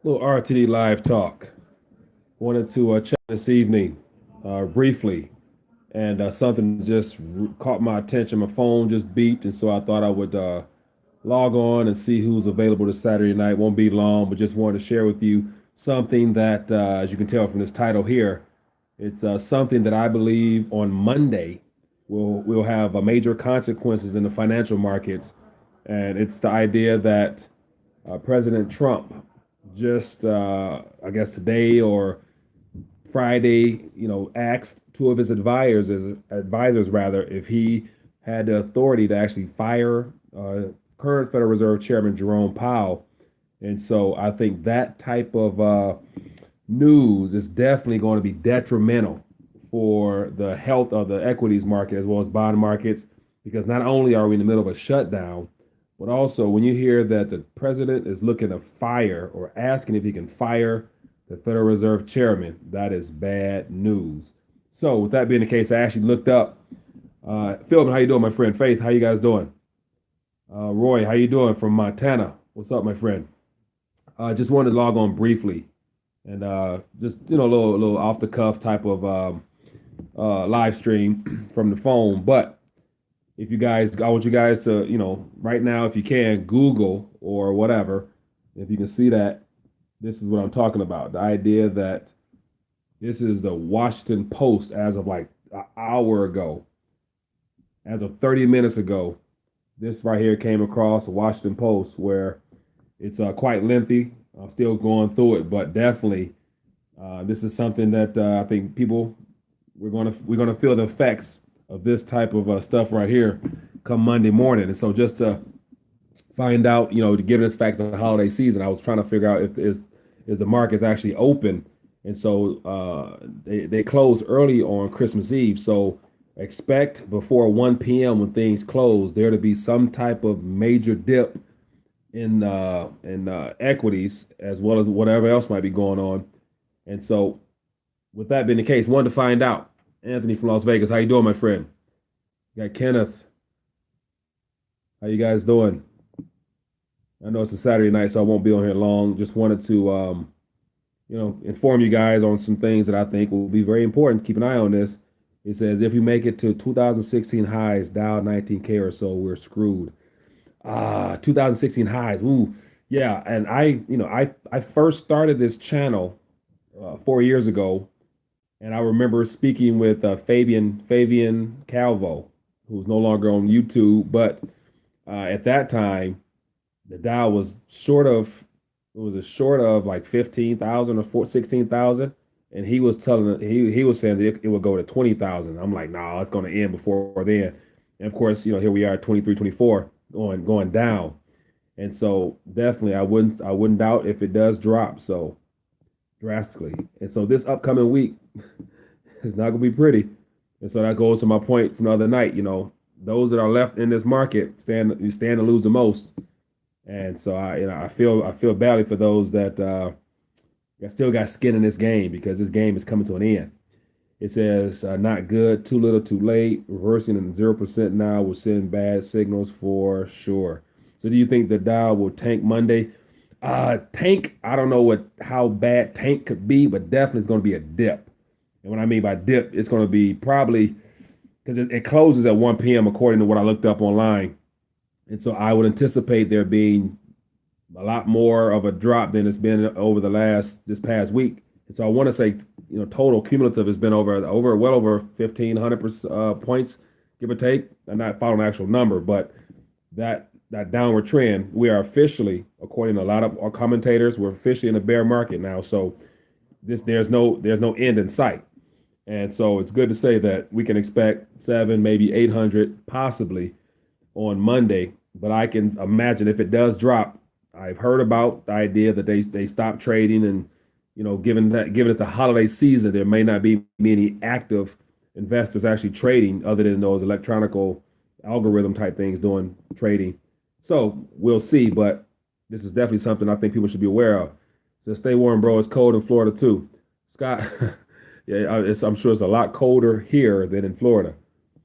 Little RTD live talk. Wanted to chat this evening briefly, and something just caught my attention. My phone just beeped, and so I thought I would log on and see who's available this Saturday night. Won't be long, but just wanted to share with you something that, as you can tell from this title here, it's something that I believe on Monday will have major consequences in the financial markets, and it's the idea that President Trump just, I guess today or Friday, asked two of his advisors rather, if he had the authority to actually fire current Federal Reserve Chairman Jerome Powell. And so I think that type of news is definitely going to be detrimental for the health of the equities market as well as bond markets, because not only are we in the middle of a shutdown, but also when you hear that the president is looking to fire or asking if he can fire the Federal Reserve Chairman, that is bad news. So with that being the case, I actually looked up. Philbin, how you doing, my friend? Faith, how you guys doing? Roy, how you doing from Montana? What's up, my friend? Just wanted to log on briefly and just a little off the cuff type of live stream from the phone. But if you guys, I want you guys to right now, if you can, Google or whatever, if you can see that, this is what I'm talking about. The idea that this is the Washington Post as of like an hour ago, as of 30 minutes ago. This right here came across the Washington Post, where it's quite lengthy. I'm still going through it, but definitely this is something that I think people we're gonna feel the effects of this type of stuff right here come Monday morning. And so just to find out, to give this fact of the holiday season, I was trying to figure out if is the markets actually open. And so they close early on Christmas Eve. So expect before 1 p.m. when things close, there to be some type of major dip in equities as well as whatever else might be going on. And so with that being the case, wanted to find out. Anthony from Las Vegas, how you doing, my friend? You got Kenneth. How you guys doing? I know it's a Saturday night, so I won't be on here long. Just wanted to, inform you guys on some things that I think will be very important. Keep an eye on this. It says if you make it to 2016 highs, Dow 19K or so, we're screwed. 2016 highs. Ooh, yeah. And I first started this channel 4 years ago, and I remember speaking with Fabian Calvo, who's no longer on YouTube, but at that time the Dow was short of like 15,000 or 16,000, and he was saying that it would go to 20,000. I'm like, nah, it's going to end before then. And of course, here we are, 23, 24, going down. And so definitely, I wouldn't doubt if it does drop so drastically. And so this upcoming week is not going to be pretty. And so that goes to my point from the other night. Those that are left in this market stand to lose the most. And so I feel badly for those that still got skin in this game, because this game is coming to an end. It says not good, too little, too late, reversing in 0% now will send bad signals for sure. So do you think the Dow will tank Monday? Tank, I don't know how bad tank could be, but definitely it's going to be a dip. And what I mean by dip, it's going to be probably because it closes at 1 p.m. according to what I looked up online. And so I would anticipate there being a lot more of a drop than it's been over this past week. And so I want to say, total cumulative has been well over 1,500 points, give or take. I'm not following the actual number, but that downward trend, we are officially, according to a lot of our commentators, we're officially in a bear market now. So there's no end in sight. And so it's good to say that we can expect 7, maybe 800 possibly on Monday. But I can imagine if it does drop, I've heard about the idea that they stop trading, and given it's the holiday season, there may not be many active investors actually trading other than those electronical algorithm type things doing trading. So we'll see, but this is definitely something I think people should be aware of. So stay warm, bro. It's cold in Florida too. Scott, yeah, I'm sure it's a lot colder here than in Florida.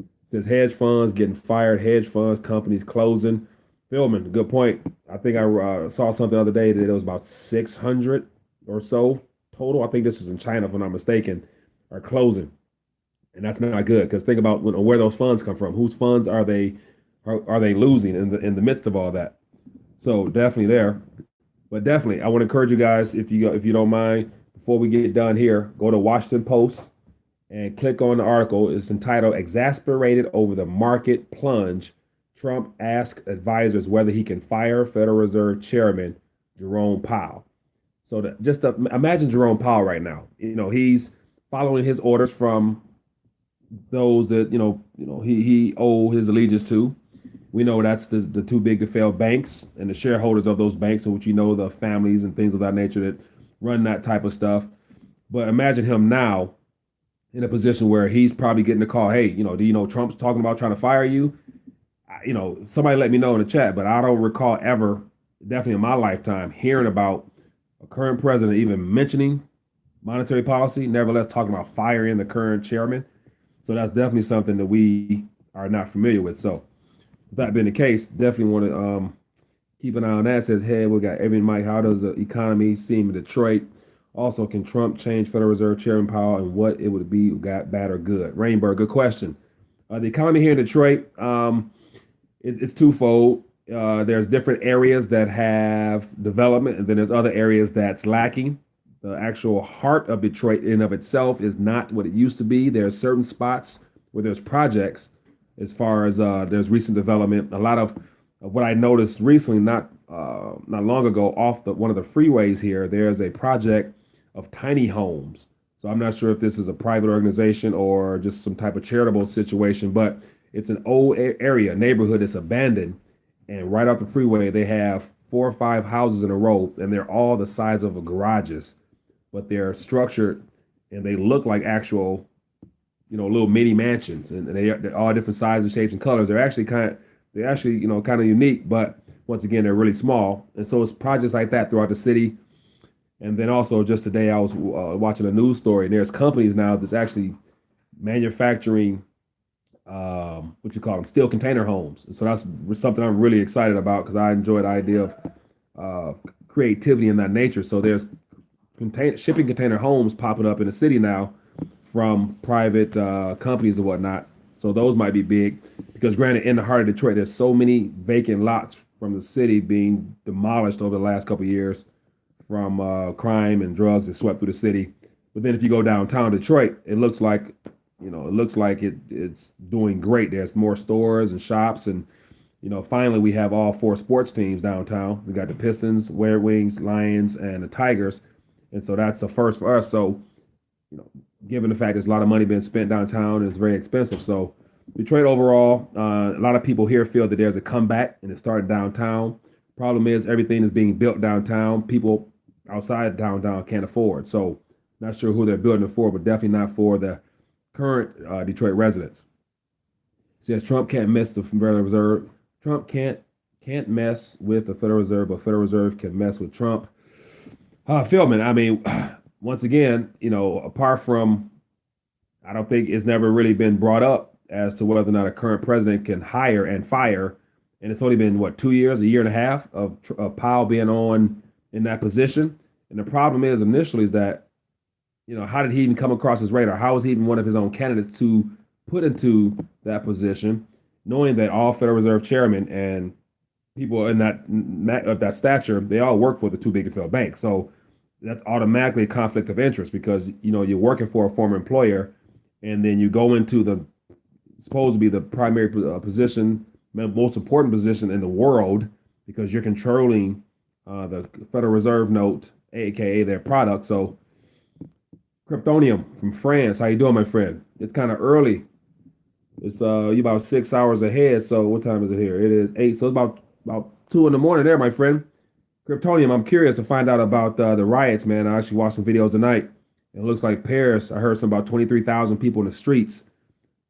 It says hedge funds getting fired, hedge funds companies closing. Philman, good point. I think I saw something the other day that it was about 600 or so total. I think this was in China, if I'm not mistaken, are closing, and that's not good because think about where those funds come from. Whose funds are they losing in the midst of all that? So definitely there, but definitely I want to encourage you guys if you don't mind before we get done here, go to Washington Post and click on the article. It's entitled "Exasperated Over the Market Plunge." Trump asks advisors whether he can fire Federal Reserve Chairman Jerome Powell. So imagine Jerome Powell right now. He's following his orders from those that he owe his allegiance to. We know that's the too big to fail banks and the shareholders of those banks, in which the families and things of that nature that run that type of stuff. But imagine him now in a position where he's probably getting a call. Hey, do you know Trump's talking about trying to fire you? Somebody let me know in the chat, but I don't recall ever, definitely in my lifetime, hearing about a current president even mentioning monetary policy, nevertheless talking about firing the current chairman. So that's definitely something that we are not familiar with. So with that being the case, definitely want to keep an eye on that. It says, hey, we got Evan Mike. How does the economy seem in Detroit? Also, can Trump change Federal Reserve Chairman Powell and what it would be, got bad or good? Rainberg, good question. The economy here in Detroit, it's twofold. There's different areas that have development, and then there's other areas that's lacking. The actual heart of Detroit in of itself is not what it used to be. There are certain spots where there's projects as far as there's recent development. A lot of what I noticed recently, not long ago, off one of the freeways here, there's a project of tiny homes. So I'm not sure if this is a private organization or just some type of charitable situation, but it's an old area, neighborhood that's abandoned. And right off the freeway, they have 4 or 5 houses in a row, and they're all the size of garages, but they're structured and they look like actual, little mini mansions, and they're all different sizes, shapes, and colors. They're actually, kind of unique, but once again, they're really small. And so it's projects like that throughout the city. And then also just today, I was watching a news story, and there's companies now that's actually manufacturing what you call them, steel container homes. And so that's something I'm really excited about because I enjoy the idea of creativity in that nature. So there's shipping container homes popping up in the city now from private companies and whatnot. So those might be big because, granted, in the heart of Detroit, there's so many vacant lots from the city being demolished over the last couple of years from crime and drugs that swept through the city. But then if you go downtown Detroit, it's doing great. There's more stores and shops, and finally we have all 4 sports teams downtown. We got the Pistons, Red Wings, Lions, and the Tigers, and so that's a first for us. So, given the fact there's a lot of money being spent downtown, and it's very expensive. So, Detroit overall, a lot of people here feel that there's a comeback and it started downtown. Problem is everything is being built downtown. People outside downtown can't afford. So, not sure who they're building it for, but definitely not for the current Detroit residents. It says Trump can't mess the Federal Reserve. Trump can't mess with the Federal Reserve, but Federal Reserve can mess with Trump. Philman, I mean, once again, apart from, I don't think it's never really been brought up as to whether or not a current president can hire and fire. And it's only been, what, 2 years, a year and a half of Powell being on in that position. And the problem is initially is that, how did he even come across his radar? How was he even one of his own candidates to put into that position, knowing that all Federal Reserve chairmen and people in that stature, they all work for the too big to fail bank. So that's automatically a conflict of interest because, you're working for a former employer and then you go into the supposed to be the primary position, most important position in the world because you're controlling the Federal Reserve note, aka their product. So Kryptonium from France, how you doing, my friend? It's kind of early. It's you about 6 hours ahead. So what time is it here? It is 8. So it's about 2 in the morning there, my friend. Kryptonium, I'm curious to find out about the riots, man. I actually watched some videos tonight. It looks like Paris. I heard some about 23,000 people in the streets.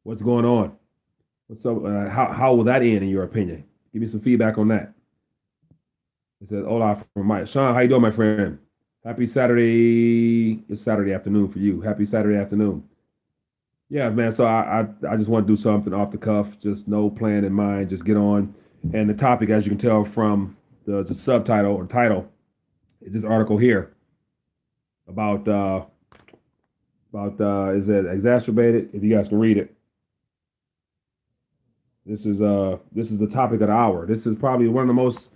What's going on? What's up? How will that end, in your opinion? Give me some feedback on that. It says Olaf from Mike. Sean, how you doing, my friend? Happy Saturday. It's Saturday afternoon for you. Happy Saturday afternoon. Yeah, man. So I just want to do something off the cuff. Just no plan in mind. Just get on. And the topic, as you can tell from the subtitle or title, is this article here about is it exacerbated? If you guys can read it, this is the topic of the hour. This is probably one of the most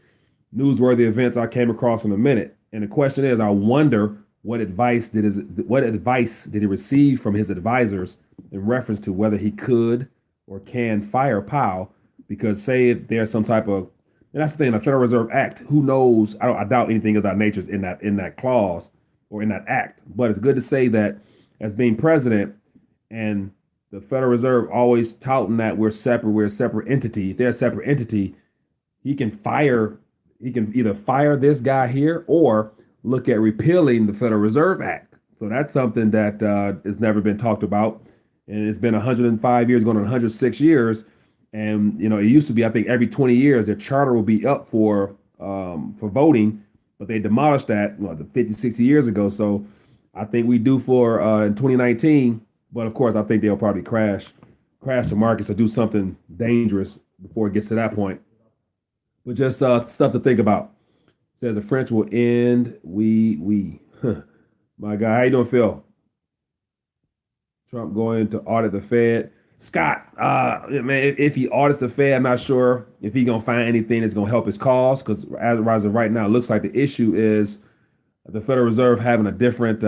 newsworthy events I came across in a minute. And the question is, I wonder what advice did he receive from his advisors in reference to whether he could or can fire Powell? Because say if there's some type of, and that's the thing, the Federal Reserve Act, who knows? I doubt anything of that nature is in that clause or in that act. But it's good to say that as being president and the Federal Reserve always touting that we're a separate entity. If they're a separate entity, he can fire, he can either fire this guy here or look at repealing the Federal Reserve Act. So that's something that has never been talked about. And it's been 105 years, going on 106 years. And, you know, it used to be, I think, every 20 years, their charter will be up for voting, but they demolished that 50, 60 years ago. So I think we do for in 2019. But of course, I think they'll probably crash the markets or do something dangerous before it gets to that point. But just stuff to think about. Says the French will end. My guy, how you doing, Phil? Trump going to audit the Fed. Scott, man, if he audits the Fed, I'm not sure if he's gonna find anything that's gonna help his cause. Because as of right now, it looks like the issue is the Federal Reserve having a different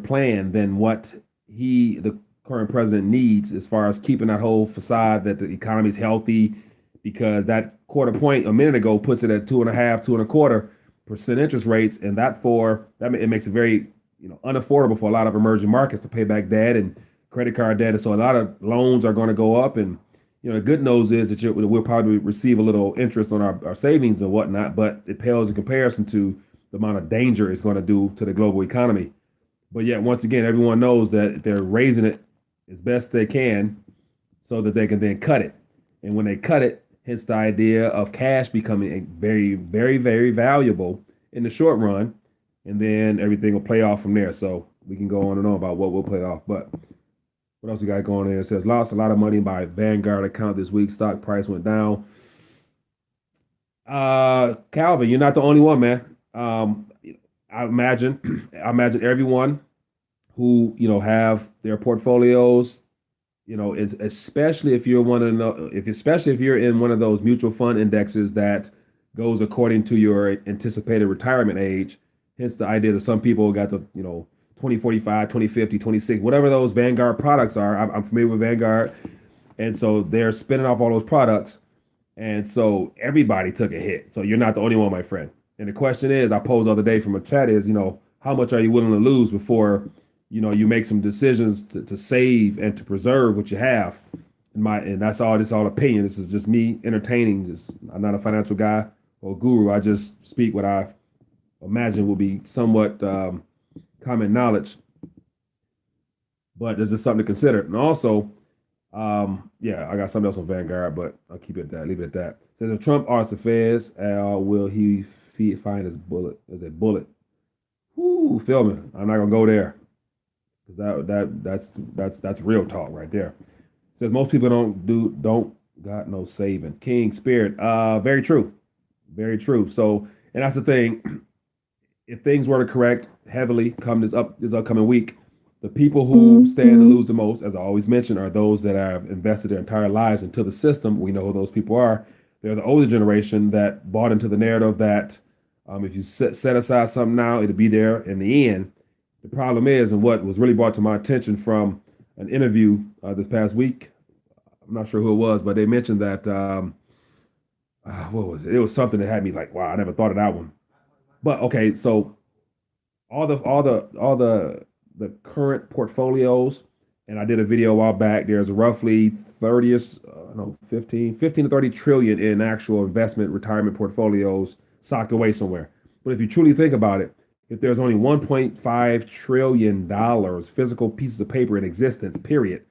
plan than what the current president needs as far as keeping that whole facade that the economy is healthy. Because that quarter point a minute ago puts it at 2.5, 2.25% interest rates, and it makes it very unaffordable for a lot of emerging markets to pay back debt and credit card debt. And so a lot of loans are going to go up. And the good news is that we'll probably receive a little interest on our savings and whatnot, but it pales in comparison to the amount of danger it's going to do to the global economy. But yet, once again, everyone knows that they're raising it as best they can so that they can then cut it. And when they cut it, hence the idea of cash becoming very, very, very valuable in the short run, and then everything will play off from there. So we can go on and on about what will play off. But what else we got going on here? It says lost a lot of money by Vanguard account this week. Stock price went down. Calvin, you're not the only one, man. I imagine everyone who have their portfolios, especially if you're especially if you're in one of those mutual fund indexes that goes according to your anticipated retirement age. Hence the idea that some people got the 2045, 2050, 26, whatever those Vanguard products are. I'm familiar with Vanguard, and so they're spinning off all those products, and so everybody took a hit. So you're not the only one, my friend. And the question is, I posed the other day from a chat is, how much are you willing to lose before you make some decisions to save and to preserve what you have. And that's all. This all opinion. This is just me entertaining. I'm not a financial guy or guru. I just speak what I imagine will be somewhat common knowledge. But there's just something to consider. And also, I got something else on Vanguard, but I'll keep it at that. Leave it at that. It says if Trump audits the Feds, will he find his bullet as a bullet? Ooh, filming. I'm not gonna go there. That's real talk right there. It says most people don't got no saving. King spirit. Very true. Very true. So, and that's the thing. If things were to correct heavily come this upcoming week, the people who stand to lose the most, as I always mention, are those that have invested their entire lives into the system. We know who those people are. They're the older generation that bought into the narrative that if you set aside something now, it'll be there in the end. The problem is, and what was really brought to my attention from an interview this past week, I'm not sure who it was, but they mentioned that what was it? It was something that had me like, wow, I never thought of that one. But okay, so all the current portfolios, and I did a video a while back. There's roughly 15 to 30 trillion in actual investment retirement portfolios socked away somewhere. But if you truly think about it, if there's only $1.5 trillion physical pieces of paper in existence, period,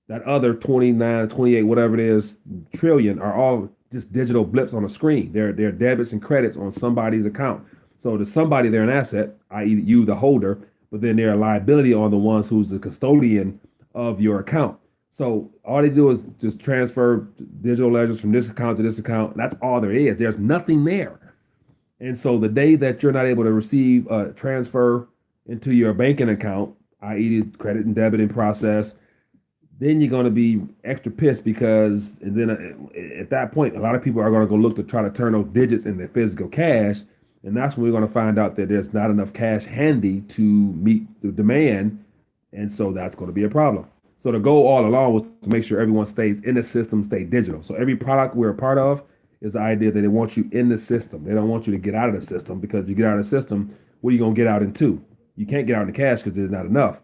that other 29, 28, whatever it is, trillion are all just digital blips on a screen. They're debits and credits on somebody's account. So to somebody, they're an asset, i.e. you, the holder, but then they're a liability on the ones who's the custodian of your account. So all they do is just transfer digital ledgers from this account to this account. That's all there is. There's nothing there. And so the day that you're not able to receive a transfer into your banking account, i.e., credit and debiting process, then you're going to be extra pissed because, and then at that point, a lot of people are going to go look to try to turn those digits into physical cash. And that's when we're going to find out that there's not enough cash handy to meet the demand. And so that's going to be a problem. So the goal all along was to make sure everyone stays in the system, stay digital. So every product we're a part of is the idea that they want you in the system. They don't want you to get out of the system because if you get out of the system, what are you going to get out into? You can't get out in the cash because there's not enough.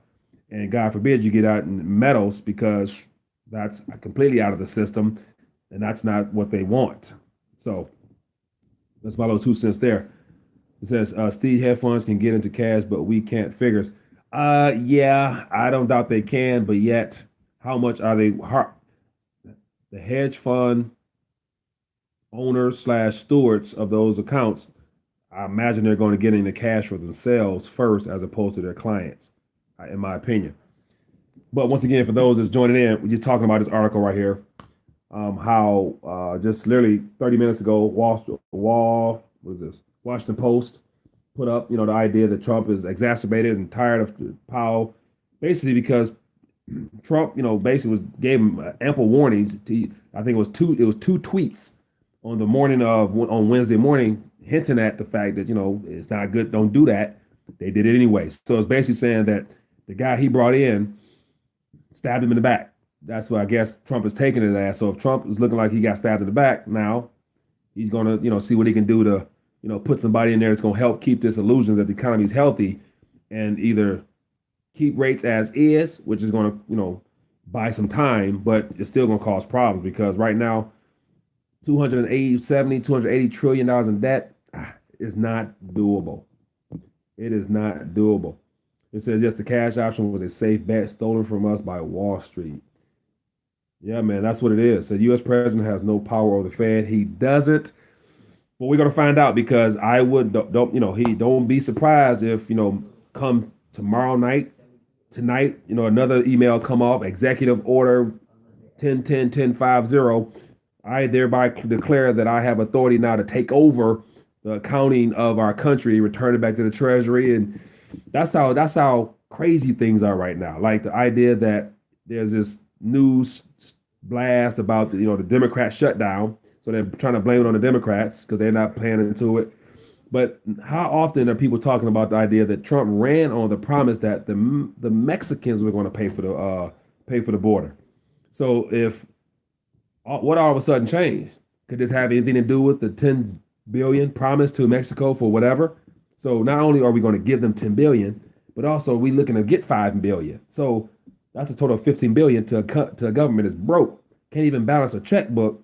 And God forbid you get out in metals because that's completely out of the system and that's not what they want. So that's my little 2 cents there. It says Steve hedge funds can get into cash, but we can't figures. Yeah, I don't doubt they can, but yet how much are they? The hedge fund owners slash stewards of those accounts, I imagine they're going to get into cash for themselves first as opposed to their clients, in my opinion. But once again, for those that's joining in, we're just talking about this article right here. How just literally 30 minutes ago, what is this? Washington Post put up, the idea that Trump is exacerbated and tired of Powell, basically because Trump, basically gave him ample warnings. I think it was two tweets on the morning on Wednesday morning, hinting at the fact that it's not good. Don't do that. They did it anyway. So it's basically saying that the guy he brought in stabbed him in the back. That's what I guess Trump is taking it as. So if Trump is looking like he got stabbed in the back, now he's gonna, see what he can do to, put somebody in there that's gonna help keep this illusion that the economy is healthy, and either keep rates as is, which is gonna, buy some time, but it's still gonna cause problems because right now, 280 trillion dollars in debt is not doable. It is not doable. It says, yes, the cash option was a safe bet stolen from us by Wall Street. Yeah, man, that's what it is. The U.S. president has no power over the Fed. He doesn't. But we're gonna find out because I don't be surprised if come tomorrow night, tonight, another email come off, executive order 10-10-10-50. I thereby declare that I have authority now to take over the accounting of our country, return it back to the Treasury, and that's how crazy things are right now. Like the idea that there's this news blast about the Democrat shutdown, so they're trying to blame it on the Democrats because they're not paying into it. But how often are people talking about the idea that Trump ran on the promise that the Mexicans were going to pay for the border? So if what all of a sudden changed? Could this have anything to do with the 10 billion promised to Mexico for whatever? So not only are we going to give them 10 billion, but also we looking to get 5 billion. So that's a total of 15 billion to a government that's broke, can't even balance a checkbook,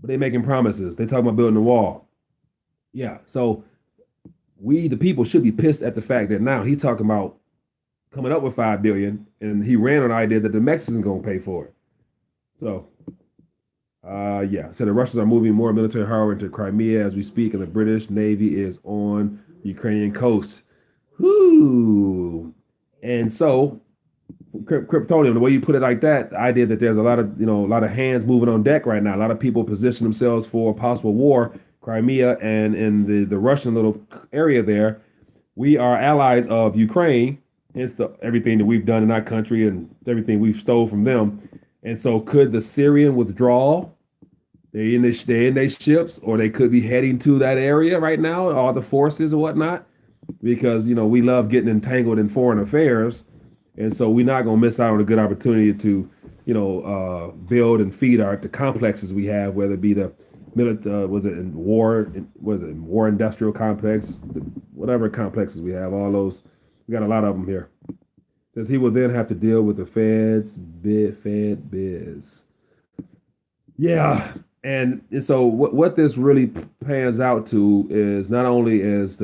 but they're making promises. They talking about building a wall. Yeah. So we, the people, should be pissed at the fact that now he's talking about coming up with 5 billion, and he ran on the idea that the Mexicans going to pay for it. So. Yeah, so the Russians are moving more military hardware into Crimea as we speak, and the British Navy is on the Ukrainian coast. Whoo! And so, Kryptonium, the way you put it like that, the idea that there's a lot of hands moving on deck right now. A lot of people position themselves for a possible war, Crimea, and in the Russian little area there. We are allies of Ukraine, hence everything that we've done in our country and everything we've stole from them. And so could the Syrian withdrawal, they're in their ships, or they could be heading to that area right now, all the forces and whatnot, because, we love getting entangled in foreign affairs. And so we're not going to miss out on a good opportunity to, build and feed the complexes we have, whether it be the war industrial complex, whatever complexes we have, all those, we got a lot of them here. Says he will then have to deal with the Fed biz. Yeah. And so what this really pans out to is not only is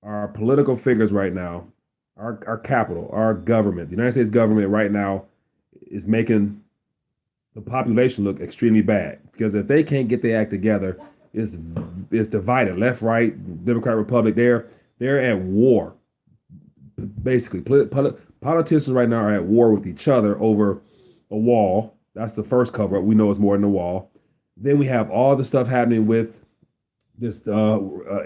our political figures right now, our capital, our government, the United States government right now is making the population look extremely bad, because if they can't get their act together, it's divided, left, right, Democrat, Republic, they're at war. Basically, politicians right now are at war with each other over a wall. That's the first cover up. We know it's more than a wall. Then we have all the stuff happening with this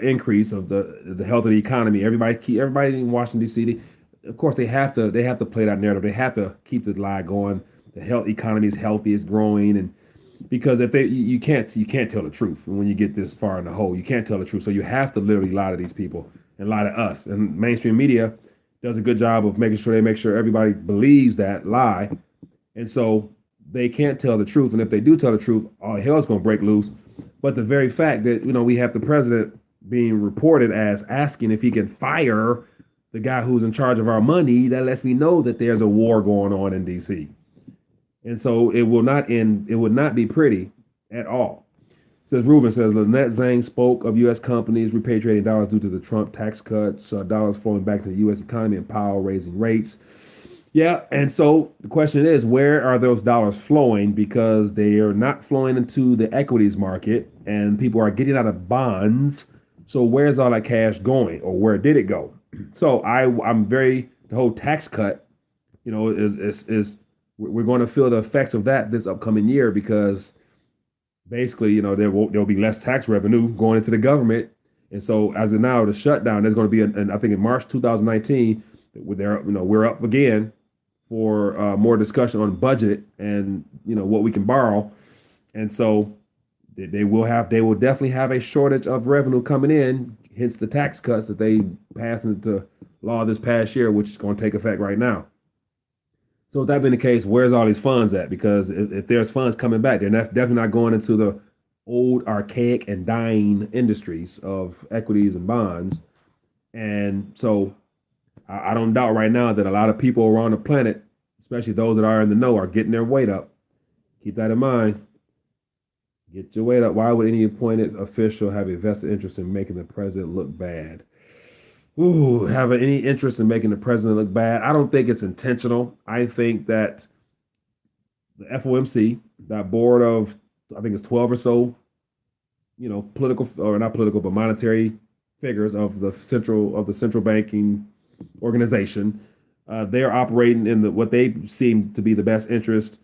increase of the health of the economy. Everybody in Washington D.C. Of course, they have to play that narrative. They have to keep the lie going. The health economy is healthy, it's growing, and because if they you can't tell the truth when you get this far in the hole. You can't tell the truth, so you have to literally lie to these people and lie to us. And mainstream media does a good job of making sure they make sure everybody believes that lie, and so they can't tell the truth. And if they do tell the truth, all hell's going to break loose. But the very fact that we have the president being reported as asking if he can fire the guy who's in charge of our money, that lets me know that there's a war going on in D.C. And so it will not end. It would not be pretty at all. Says Ruben says Lynette Zhang spoke of U.S. companies repatriating dollars due to the Trump tax cuts, dollars flowing back to the U.S. economy, and Powell raising rates. Yeah, and so the question is, where are those dollars flowing? Because they are not flowing into the equities market, and people are getting out of bonds. So where's all that cash going, or where did it go? So I'm very the whole tax cut, is we're going to feel the effects of that this upcoming year because basically, there'll be less tax revenue going into the government, and so as of now, the shutdown there's going to be, and I think in March 2019, we're up again for more discussion on budget and what we can borrow, and so they will definitely have a shortage of revenue coming in. Hence the tax cuts that they passed into law this past year, which is going to take effect right now. So with that being the case, where's all these funds at? Because if there's funds coming back, they're definitely not going into the old, archaic, and dying industries of equities and bonds. And so I don't doubt right now that a lot of people around the planet, especially those that are in the know, are getting their weight up. Keep that in mind. Get your weight up. Why would any appointed official have a vested interest in making the president look bad? Ooh, have any interest in making the president look bad? I don't think it's intentional. I think that the FOMC, that board of, I think it's 12 or so, political or not political, but monetary figures of the central banking organization, they're operating in what they seem to be the best interest.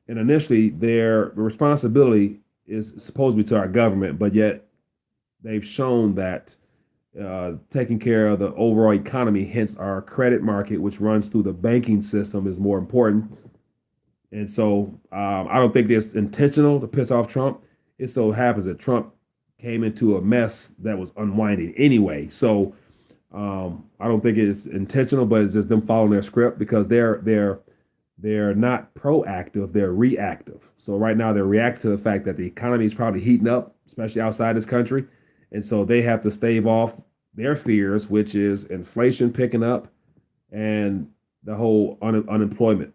And initially, their responsibility is supposed to be to our government, but yet they've shown that taking care of the overall economy, hence our credit market, which runs through the banking system, is more important. And so I don't think it's intentional to piss off Trump. It so happens that Trump came into a mess that was unwinding anyway. So I don't think it's intentional, but it's just them following their script because they're not proactive, they're reactive. So right now they're reacting to the fact that the economy is probably heating up, especially outside this country. And so they have to stave off their fears, which is inflation picking up and the whole unemployment,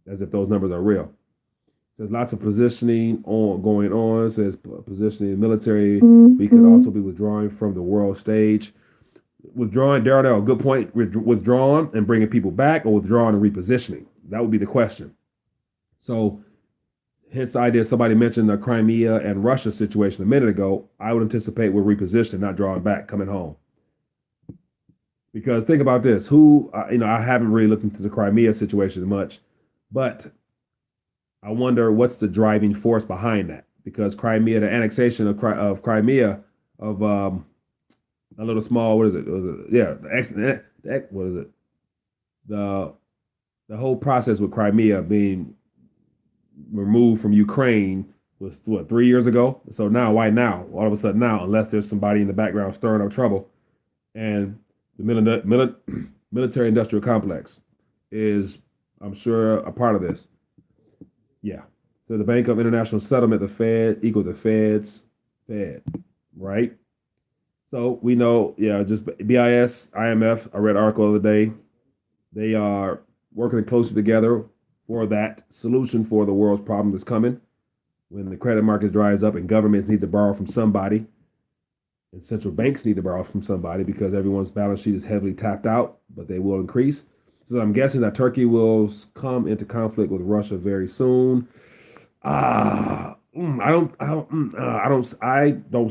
as if those numbers are real. There's lots of positioning going on. It says positioning in the military. We could also be withdrawing from the world stage. Withdrawing, Darrell, good point. Withdrawing and bringing people back, or withdrawing and repositioning. That would be the question. So hence the idea, somebody mentioned the Crimea and Russia situation a minute ago. I would anticipate we're repositioning, not drawing back, coming home. Because think about this, I haven't really looked into the Crimea situation much, but I wonder what's the driving force behind that. Because Crimea, the annexation of Crimea, of a little small, what is it? What is it? The whole process with Crimea being removed from Ukraine was what, 3 years ago? So now, why now? All of a sudden now, unless there's somebody in the background stirring up trouble. And the military industrial complex is, I'm sure, a part of this. Yeah. So the Bank of International Settlement, the Fed, equal the Fed's Fed, right? So we know, just BIS, IMF, I read an article the other day. They are working closely together for that solution for the world's problem that's coming when the credit market dries up and governments need to borrow from somebody and central banks need to borrow from somebody because everyone's balance sheet is heavily tapped out, but they will increase. So I'm guessing that Turkey will come into conflict with Russia very soon. I don't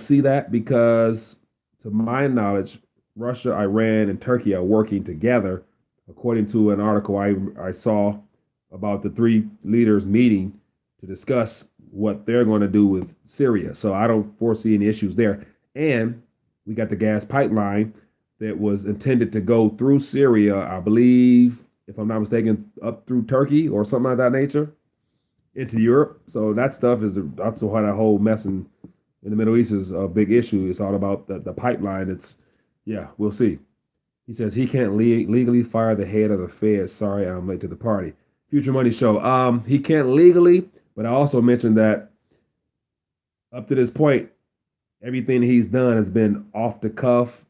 see that because, to my knowledge, Russia, Iran, and Turkey are working together, according to an article I saw about the three leaders meeting to discuss what they're going to do with Syria. So I don't foresee any issues there. And we got the gas pipeline that was intended to go through Syria, I believe, if I'm not mistaken, up through Turkey or something like that nature into Europe. So that stuff is that's why that whole mess in the Middle East is a big issue. It's all about the pipeline. It's yeah, we'll see. He says he can't legally fire the head of the Fed. Sorry, I'm late to the party. Future Money Show. He can't legally, but I also mentioned that up to this point, everything he's done has been off the cuff,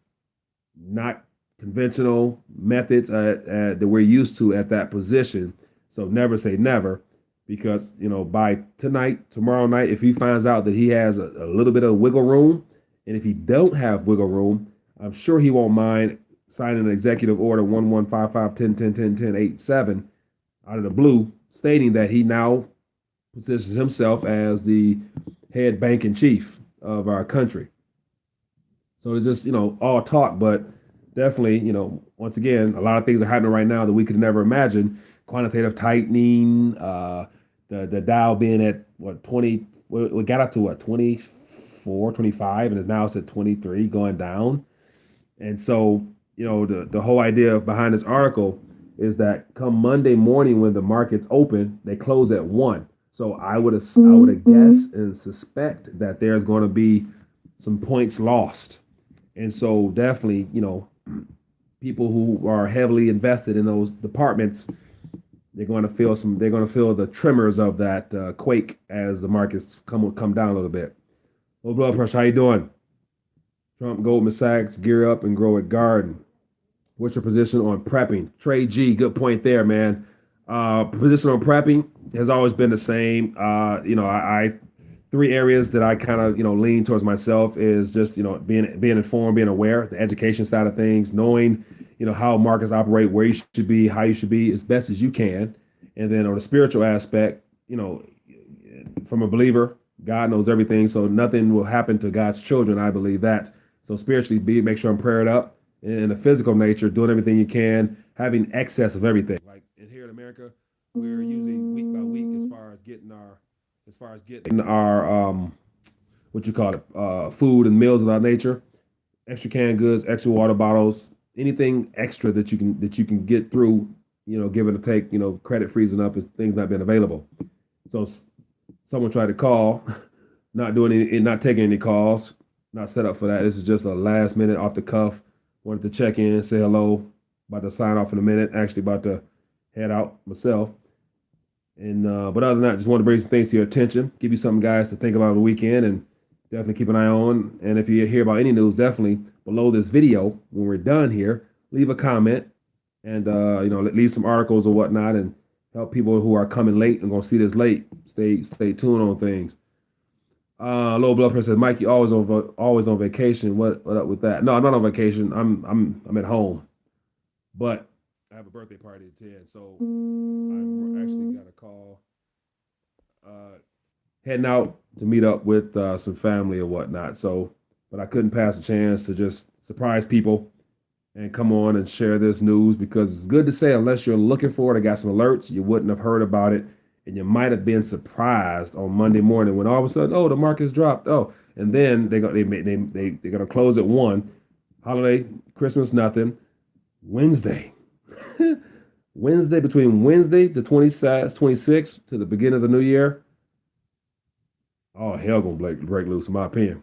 not conventional methods that we're used to at that position. So never say never, because by tonight, tomorrow night, if he finds out that he has a little bit of wiggle room, and if he don't have wiggle room, I'm sure he won't mind signing an executive order 11551010101087 out of the blue, stating that he now positions himself as the head bank in chief of our country. So it's just, all talk, but definitely, once again, a lot of things are happening right now that we could never imagine. Quantitative tightening, the Dow being at what 20, we got up to what 24, 25, and now it's at 23, going down. And so, the whole idea behind this article is that come Monday morning when the markets open, they close at 1. So I would guess and suspect that there's going to be some points lost. And so definitely, people who are heavily invested in those departments, they're going to feel the tremors of that quake as the markets come down a little bit. Low blood pressure, how you doing? Trump, Goldman Sachs, gear up and grow a garden. What's your position on prepping? Trey G, good point there, man. Position on prepping has always been the same. I three areas that I kind of lean towards myself is just being informed, being aware, the education side of things, knowing how markets operate, where you should be, how you should be as best as you can, and then on the spiritual aspect, from a believer, God knows everything, so nothing will happen to God's children. I believe that. So spiritually, make sure I'm prayed up. In the physical nature, doing everything you can, having excess of everything. Like here in America, we're using week by week as far as getting our what you call it, food and meals of that nature, extra canned goods, extra water bottles, anything extra that you can get through, give or take, credit freezing up as things not being available. So someone tried to call, not taking any calls, not set up for that. This is just a last minute off the cuff. Wanted to check in, say hello. About to sign off in a minute. Actually, about to head out myself. And but other than that, just want to bring some things to your attention, give you something, guys, to think about on the weekend, and definitely keep an eye on. And if you hear about any news, definitely below this video when we're done here, leave a comment and leave some articles or whatnot, and help people who are coming late and gonna see this late. Stay tuned on things. Low blood pressure says, Mikey always on vacation. What up with that? No, I'm not on vacation. I'm at home, but I have a birthday party at 10, so I actually got a call. Heading out to meet up with some family or whatnot. So, but I couldn't pass a chance to just surprise people and come on and share this news, because it's good to say, unless you're looking for it, I got some alerts, you wouldn't have heard about it. And you might have been surprised on Monday morning when all of a sudden, oh, the market's dropped. Oh, and then they're gonna close at 1. Holiday, Christmas, nothing. Wednesday, Wednesday, between Wednesday the 26th to the beginning of the new year. Oh, hell gonna break loose, in my opinion.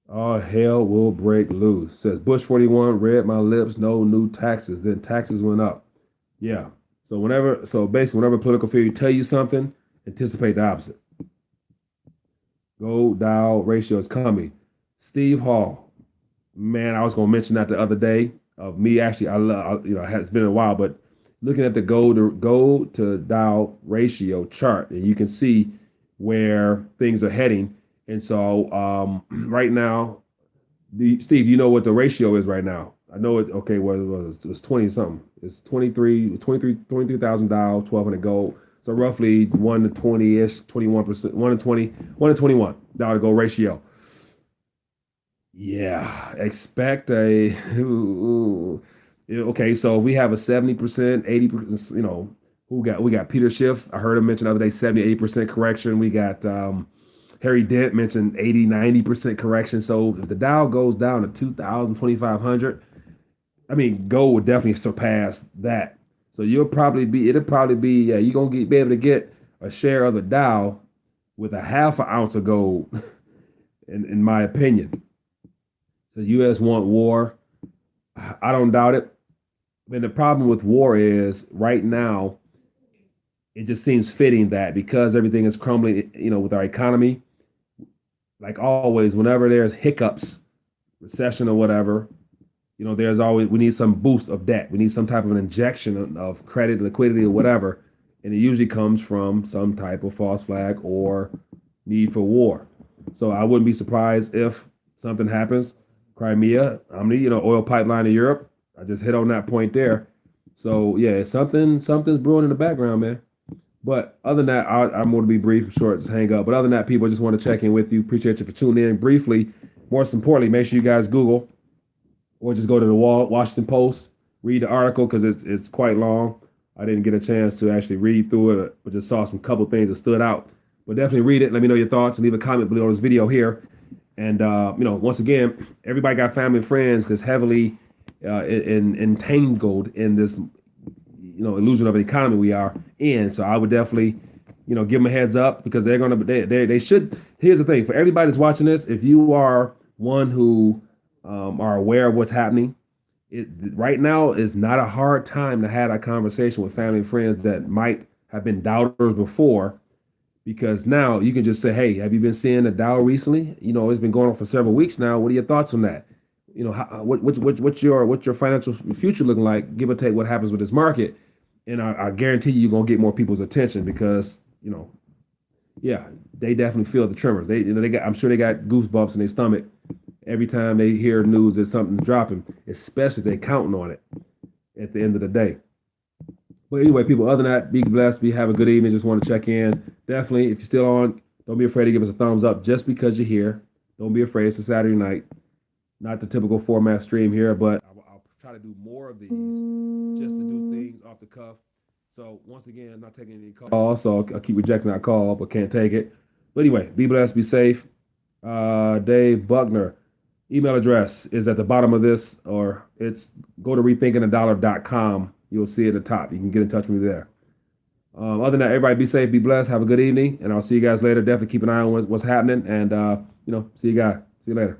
Oh, hell will break loose. Says Bush 41, read my lips, no new taxes. Then taxes went up. Yeah. So basically, whenever political figure tell you something, anticipate the opposite. Gold Dow ratio is coming. Steve Hall, man, I was gonna mention that the other day. Of me, actually, it's been a while, but looking at the gold to Dow ratio chart, and you can see where things are heading. And so, right now, Steve, you know what the ratio is right now? I know it. Okay, well, it was 20 something. It's 23,000 Dow, 1,200 gold. So roughly 1 to 20 ish, 21%, 1 to 20, 1 to 21 Dow to gold ratio. Yeah, expect a Okay, so if we have a 70%, 80%, we got Peter Schiff. I heard him mention the other day 70, 80% correction. We got Harry Dent mentioned 80, 90% correction. So if the Dow goes down to 2,000, 2,500, I mean, gold would definitely surpass that. So it'll probably be, yeah, you're gonna be able to get a share of the Dow with a half an ounce of gold, in my opinion. The U.S. want war. I don't doubt it. I mean, the problem with war is right now, it just seems fitting that because everything is crumbling, with our economy, like always, whenever there's hiccups, recession or whatever, there's always, we need some boost of debt. We need some type of an injection of credit, liquidity, or whatever. And it usually comes from some type of false flag or need for war. So I wouldn't be surprised if something happens. Crimea, oil pipeline in Europe. I just hit on that point there. So yeah, something's brewing in the background, man. But other than that, I'm going to be brief, short, just hang up. But other than that, people, I just want to check in with you. Appreciate you for tuning in briefly. Most importantly, make sure you guys Google or just go to the Washington Post, read the article because it's quite long. I didn't get a chance to actually read through it, but just saw some couple things that stood out. But definitely read it. Let me know your thoughts and leave a comment below this video here. And once again, everybody got family and friends that's heavily entangled in this illusion of an economy we are in. So I would definitely give them a heads up because they're gonna they should. Here's the thing for everybody that's watching this: if you are one who are aware of what's happening, right now is not a hard time to have a conversation with family and friends that might have been doubters before. Because now you can just say, "Hey, have you been seeing the Dow recently? It's been going on for several weeks now. What are your thoughts on that? What's your financial future looking like? Give or take what happens with this market." And I guarantee you're gonna get more people's attention because yeah, they definitely feel the tremors. I'm sure they got goosebumps in their stomach every time they hear news that something's dropping, especially if they're counting on it at the end of the day. But anyway, people, other than that, be blessed. Have a good evening. Just want to check in. Definitely, if you're still on, don't be afraid to give us a thumbs up just because you're here. Don't be afraid. It's a Saturday night. Not the typical format stream here, but I'll try to do more of these just to do things off the cuff. So once again, I'm not taking any calls, so I'll keep rejecting that call, but can't take it. But anyway, be blessed, be safe. Dave Buckner, email address is at the bottom of this, or it's go to rethinkingthedollar.com. You'll see it at the top. You can get in touch with me there. Other than that, everybody be safe, be blessed, have a good evening, and I'll see you guys later. Definitely keep an eye on what's happening, and see you guys. See you later.